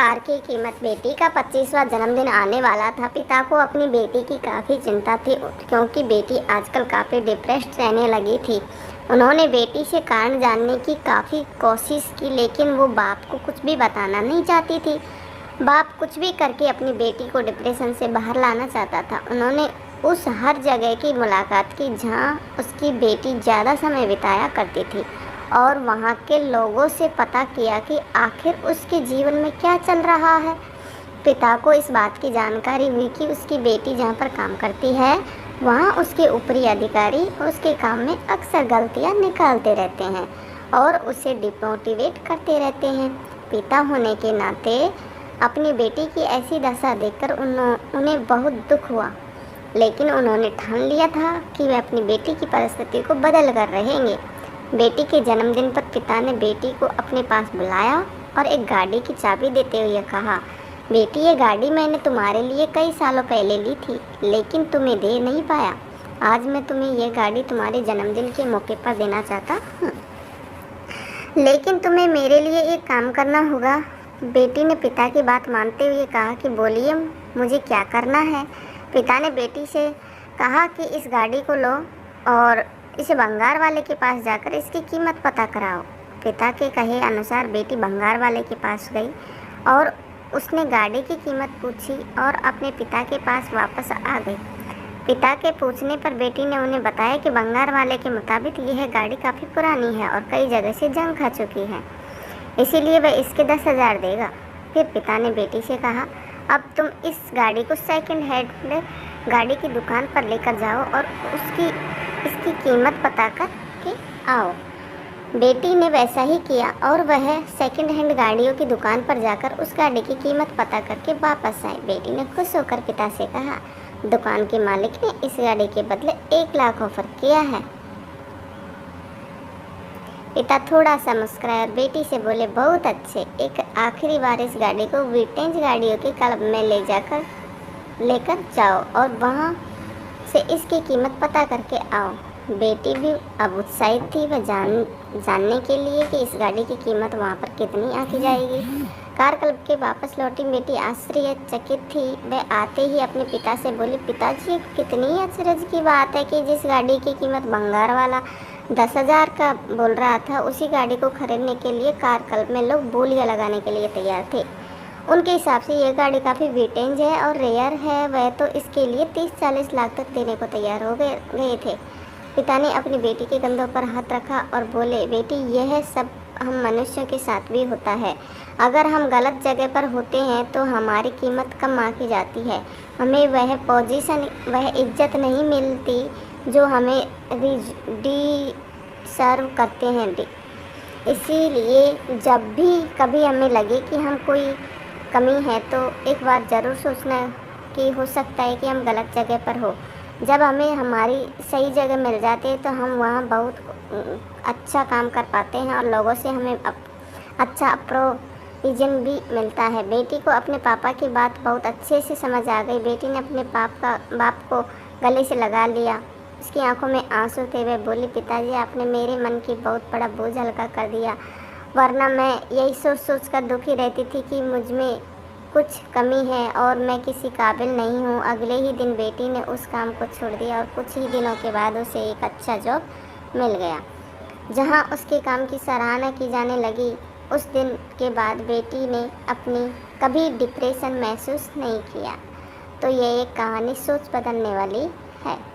Car की कीमत। बेटी का 25वां जन्मदिन आने वाला था। पिता को अपनी बेटी की काफ़ी चिंता थी क्योंकि बेटी आजकल काफ़ी डिप्रेस्ड रहने लगी थी। उन्होंने बेटी से कारण जानने की काफ़ी कोशिश की, लेकिन वो बाप को कुछ भी बताना नहीं चाहती थी। बाप कुछ भी करके अपनी बेटी को डिप्रेशन से बाहर लाना चाहता था। उन्होंने उस हर जगह की मुलाकात की जहाँ उसकी बेटी ज़्यादा समय बिताया करती थी और वहाँ के लोगों से पता किया कि आखिर उसके जीवन में क्या चल रहा है। पिता को इस बात की जानकारी हुई कि उसकी बेटी जहाँ पर काम करती है वहाँ उसके ऊपरी अधिकारी उसके काम में अक्सर गलतियाँ निकालते रहते हैं और उसे डिमोटिवेट करते रहते हैं। पिता होने के नाते अपनी बेटी की ऐसी दशा देखकर उन्हें बहुत दुख हुआ, लेकिन उन्होंने ठान लिया था कि वे अपनी बेटी की परिस्थिति को बदल कर रहेंगे। बेटी के जन्मदिन पर पिता ने बेटी को अपने पास बुलाया और एक गाड़ी की चाबी देते हुए कहा, बेटी, ये गाड़ी मैंने तुम्हारे लिए कई सालों पहले ली थी, लेकिन तुम्हें दे नहीं पाया। आज मैं तुम्हें यह गाड़ी तुम्हारे जन्मदिन के मौके पर देना चाहता हूँ, लेकिन तुम्हें मेरे लिए एक काम करना होगा। बेटी ने पिता की बात मानते हुए कहा कि बोलिए, मुझे क्या करना है। पिता ने बेटी से कहा कि इस गाड़ी को लो और इसे भंगार वाले के पास जाकर इसकी कीमत पता कराओ। पिता के कहे अनुसार बेटी भंगार वाले के पास गई और उसने गाड़ी की कीमत पूछी और अपने पिता के पास वापस आ गई। पिता के पूछने पर बेटी ने उन्हें बताया कि भंगार वाले के मुताबिक यह गाड़ी काफ़ी पुरानी है और कई जगह से जंग खा चुकी है, इसीलिए वह इसके 10,000 देगा। फिर पिता ने बेटी से कहा, अब तुम इस गाड़ी को सेकंड हैंड गाड़ी की दुकान पर लेकर जाओ और इसकी कीमत पता करके आओ। बेटी ने वैसा ही किया और वह सेकंड हैंड गाड़ियों की दुकान पर जाकर उस गाड़ी की कीमत पता करके वापस आई। बेटी ने खुश होकर पिता से कहा, दुकान के मालिक ने इस गाड़ी के बदले 1 लाख ऑफर किया है। पिता थोड़ा सा मुस्कुराए और बेटी से बोले, बहुत अच्छे, एक आखिरी बार इस गाड़ी को विंटेज गाड़ियों के क्लब में लेकर जाओ और वहाँ से इसकी कीमत पता करके आओ। बेटी भी अब उत्साहित थी वह जानने के लिए कि इस गाड़ी की कीमत वहाँ पर कितनी आकी जाएगी। कार क्लब के वापस लौटी बेटी आश्चर्यचकित थी। वह आते ही अपने पिता से बोली, पिताजी, कितनी आश्चर्य की बात है कि जिस गाड़ी की कीमत भंगार वाला 10,000 का बोल रहा था, उसी गाड़ी को खरीदने के लिए कार क्लब में लोग बोलियां लगाने के लिए तैयार थे। उनके हिसाब से यह गाड़ी काफ़ी विंटेज है और रेयर है। वह तो इसके लिए 30-40 लाख तक देने को तैयार हो गए थे। पिता ने अपनी बेटी के कंधों पर हाथ रखा और बोले, बेटी, यह सब हम मनुष्यों के साथ भी होता है। अगर हम गलत जगह पर होते हैं तो हमारी कीमत कम आंकी जाती है। हमें वह पोजीशन, वह इज्जत नहीं मिलती जो हमें डिसर्व करते हैं। इसीलिए जब भी कभी हमें लगे कि हम कोई कमी है तो एक बार ज़रूर सोचना कि हो सकता है कि हम गलत जगह पर हो। जब हमें हमारी सही जगह मिल जाती है तो हम वहाँ बहुत अच्छा काम कर पाते हैं और लोगों से हमें अच्छा अप्रोविज़न भी मिलता है। बेटी को अपने पापा की बात बहुत अच्छे से समझ आ गई। बेटी ने अपने बाप को गले से लगा लिया। उसकी आंखों में आंसू थे। वह बोली, पिताजी, आपने मेरे मन की बहुत बड़ा बोझ हल्का कर दिया, वरना मैं यही सोच कर दुखी रहती थी कि मुझ में कुछ कमी है और मैं किसी काबिल नहीं हूँ। अगले ही दिन बेटी ने उस काम को छोड़ दिया और कुछ ही दिनों के बाद उसे एक अच्छा जॉब मिल गया जहाँ उसके काम की सराहना की जाने लगी। उस दिन के बाद बेटी ने अपनी कभी डिप्रेशन महसूस नहीं किया। तो ये एक कहानी सोच बदलने वाली है।